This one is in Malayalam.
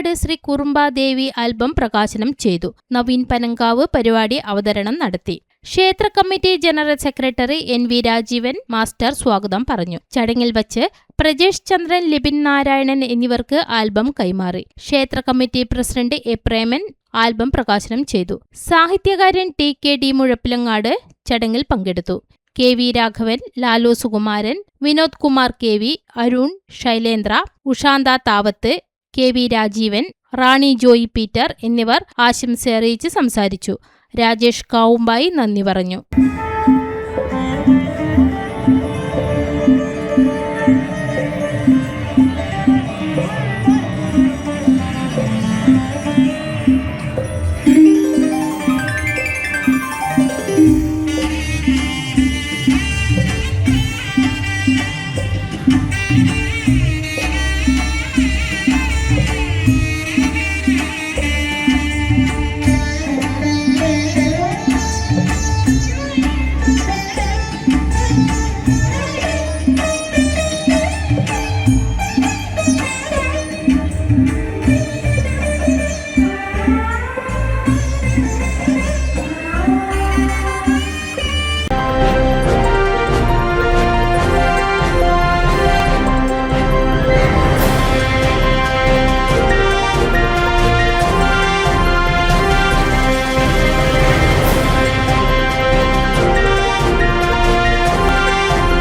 മുളങ്ങാട് ശ്രീ കുറുമ്പാദേവി ആൽബം പ്രകാശനം ചെയ്തു. നവീൻ പനങ്കാവ് പരിപാടി അവതരണം നടത്തി. ക്ഷേത്ര committee general secretary NV Rajeevan master സ്വാഗതം പറഞ്ഞു. ചടങ്ങിൽ വച്ച് പ്രജേഷ് ചന്ദ്രൻ, ലിബിൻ നാരായണൻ എന്നിവർക്ക് ആൽബം കൈമാറി. ക്ഷേത്ര committee president A. Preman album പ്രകാശനം ചെയ്തു. സാഹിത്യകാരൻ TKD മുഴപ്പിലങ്ങാട് ചടങ്ങിൽ പങ്കെടുത്തു. KV Raghavan, Lalu Sukumaran, Vinod Kumar KV, Arun, Shailendra, Ushantha Thavath, KV Rajeevan, Rani Joy Peter എന്നിവർ ആശംസ അറിയിച്ച് സംസാരിച്ചു. രാജേഷ് കാവുമ്പായി നന്ദി പറഞ്ഞു.